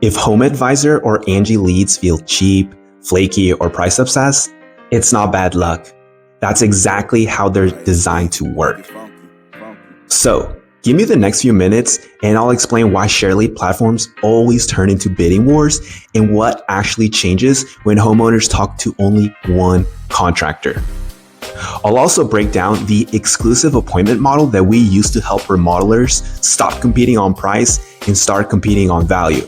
If HomeAdvisor or Angi leads feel cheap, flaky, or price obsessed, it's not bad luck. That's exactly how they're designed to work. So, give me the next few minutes and I'll explain why share lead platforms always turn into bidding wars and what actually changes when homeowners talk to only one contractor. I'll also break down the exclusive appointment model that we use to help remodelers stop competing on price and start competing on value.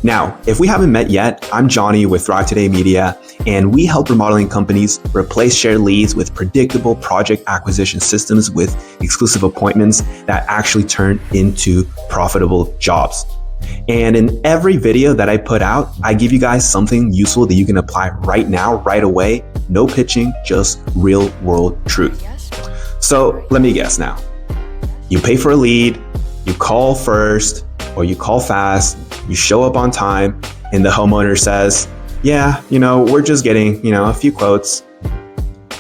Now, if we haven't met yet, I'm Johnny with Thrive Today Media, and we help remodeling companies replace shared leads with predictable project acquisition systems with exclusive appointments that actually turn into profitable jobs. And in every video that I put out, I give you guys something useful that you can apply right now, right away. No pitching, just real world truth. So let me guess now. You pay for a lead, you call first, or you call fast, you show up on time, and the homeowner says, yeah, we're just getting, a few quotes.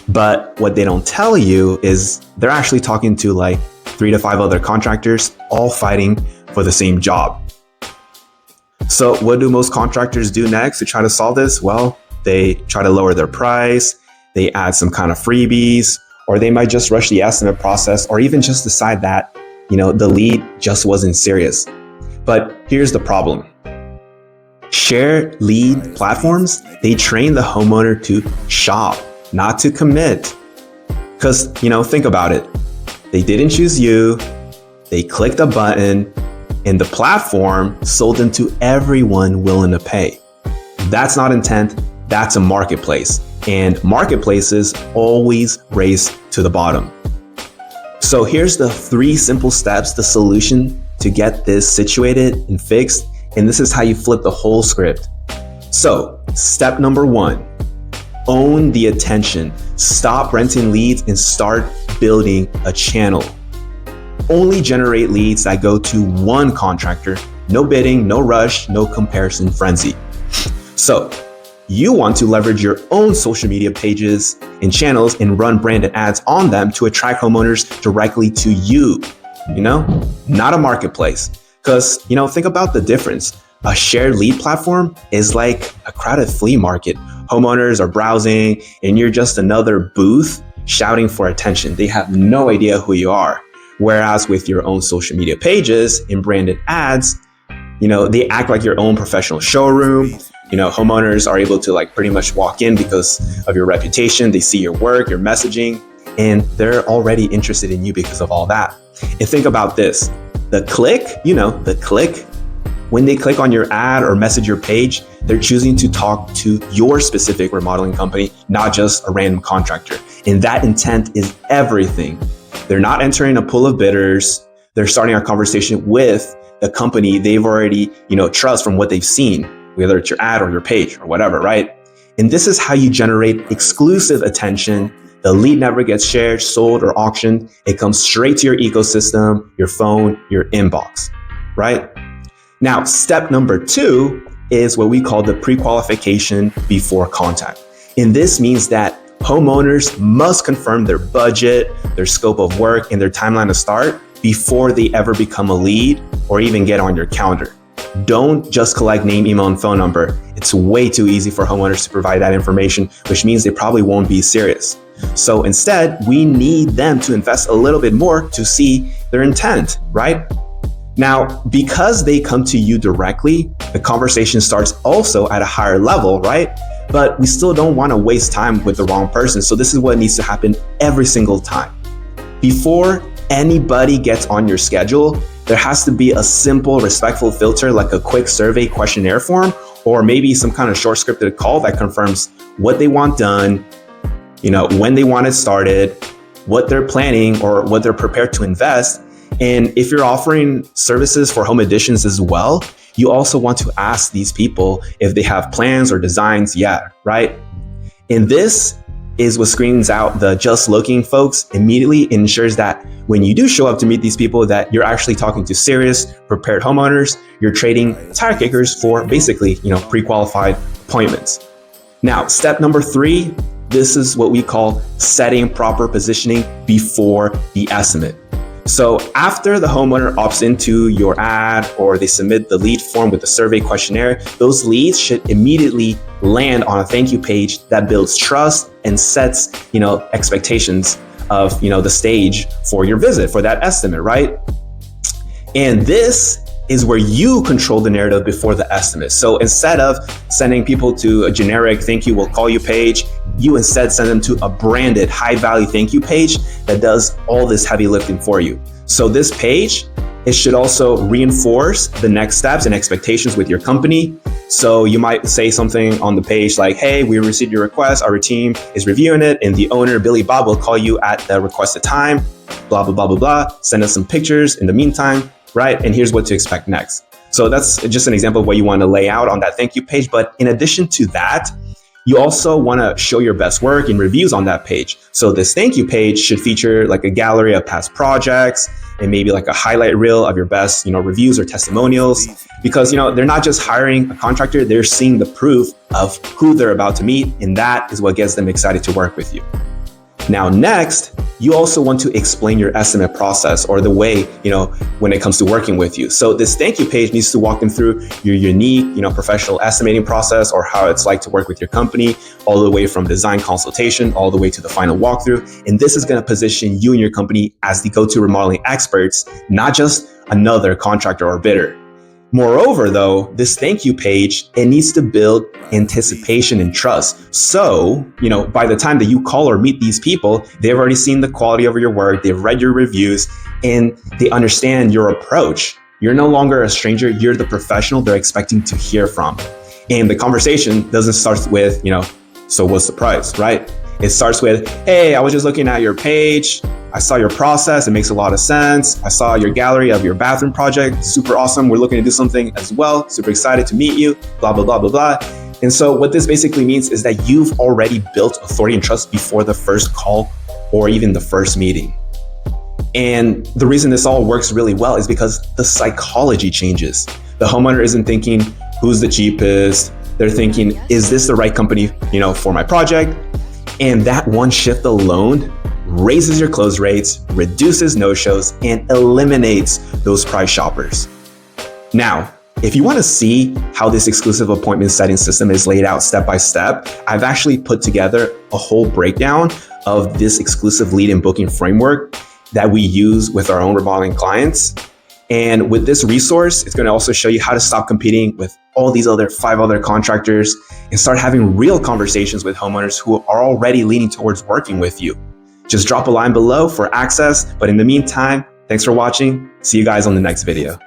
But what they don't tell you is they're actually talking to like 3 to 5 other contractors, all fighting for the same job. So what do most contractors do next to try to solve this? Well, they try to lower their price, they add some kind of freebies, or they might just rush the estimate process, or even just decide that, the lead just wasn't serious. But here's the problem. Share lead platforms, they train the homeowner to shop, not to commit. Because, think about it. They didn't choose you, they clicked a button, and the platform sold them to everyone willing to pay. That's not intent, that's a marketplace. And marketplaces always race to the bottom. So here's the 3 simple steps, the solution to get this situated and fixed. And this is how you flip the whole script. So step number 1, own the attention. Stop renting leads and start building a channel. Only generate leads that go to one contractor. No bidding, no rush, no comparison frenzy. So you want to leverage your own social media pages and channels and run branded ads on them to attract homeowners directly to you, not a marketplace. Because, think about the difference. A shared lead platform is like a crowded flea market. Homeowners are browsing and you're just another booth shouting for attention. They have no idea who you are. Whereas with your own social media pages and branded ads, they act like your own professional showroom. Homeowners are able to pretty much walk in because of your reputation. They see your work, your messaging, and they're already interested in you because of all that. And think about this. The click, when they click on your ad or message your page, they're choosing to talk to your specific remodeling company, not just a random contractor. And that intent is everything. They're not entering a pool of bidders. They're starting a conversation with the company they've already, trust from what they've seen, whether it's your ad or your page or whatever, right? And this is how you generate exclusive attention. The lead never gets shared, sold, or auctioned. It comes straight to your ecosystem, your phone, your inbox, right? Now, step number 2 is what we call the pre-qualification before contact. And this means that homeowners must confirm their budget, their scope of work, and their timeline to start before they ever become a lead or even get on your calendar. Don't just collect name, email, and phone number. It's way too easy for homeowners to provide that information, which means they probably won't be serious. So instead, we need them to invest a little bit more to see their intent, right? Now, because they come to you directly, the conversation starts also at a higher level, right? But we still don't want to waste time with the wrong person. So this is what needs to happen every single time. Before anybody gets on your schedule, there has to be a simple, respectful filter, like a quick survey questionnaire form, or maybe some kind of short scripted call that confirms what they want done, when they want it started, what they're planning or what they're prepared to invest. And if you're offering services for home additions as well, you also want to ask these people if they have plans or designs yet, right? And this is what screens out the just looking folks immediately. It ensures that when you do show up to meet these people, that you're actually talking to serious, prepared homeowners. You're trading tire kickers for basically, pre-qualified appointments. Now, step number 3, this is what we call setting proper positioning before the estimate. So after the homeowner opts into your ad or they submit the lead form with the survey questionnaire, those leads should immediately land on a thank you page that builds trust and sets, expectations of, the stage for your visit, for that estimate, right? And this is where you control the narrative before the estimate. So instead of sending people to a generic thank you, we'll call you page, you instead send them to a branded high value thank you page that does all this heavy lifting for you. So this page, it should also reinforce the next steps and expectations with your company. So you might say something on the page like, hey, we received your request, our team is reviewing it, and the owner, Billy Bob, will call you at the requested time, blah, blah, blah, blah, blah. Send us some pictures in the meantime, right? And here's what to expect next. So that's just an example of what you want to lay out on that thank you page. But in addition to that, you also want to show your best work in reviews on that page. So this thank you page should feature like a gallery of past projects and maybe like a highlight reel of your best, reviews or testimonials, because, they're not just hiring a contractor, they're seeing the proof of who they're about to meet. And that is what gets them excited to work with you. Now, next, you also want to explain your estimate process or the way, when it comes to working with you. So this thank you page needs to walk them through your unique, professional estimating process or how it's like to work with your company, all the way from design consultation, all the way to the final walkthrough. And this is going to position you and your company as the go-to remodeling experts, not just another contractor or bidder. Moreover, though, this thank you page, it needs to build anticipation and trust. So, by the time that you call or meet these people, they've already seen the quality of your work, they've read your reviews, and they understand your approach. You're no longer a stranger, you're the professional they're expecting to hear from. And the conversation doesn't start with, so what's the price, right? It starts with, hey, I was just looking at your page. I saw your process. It makes a lot of sense. I saw your gallery of your bathroom project. Super awesome. We're looking to do something as well. Super excited to meet you, blah, blah, blah, blah, blah. And so what this basically means is that you've already built authority and trust before the first call or even the first meeting. And the reason this all works really well is because the psychology changes. The homeowner isn't thinking, who's the cheapest? They're thinking, is this the right company, for my project? And that one shift alone raises your close rates, reduces no-shows, and eliminates those price shoppers. Now, if you want to see how this exclusive appointment setting system is laid out step by step, I've actually put together a whole breakdown of this exclusive lead and booking framework that we use with our own remodeling clients. And with this resource, it's going to also show you how to stop competing with all these other 5 other contractors and start having real conversations with homeowners who are already leaning towards working with you. Just drop a line below for access. But in the meantime, thanks for watching. See you guys on the next video.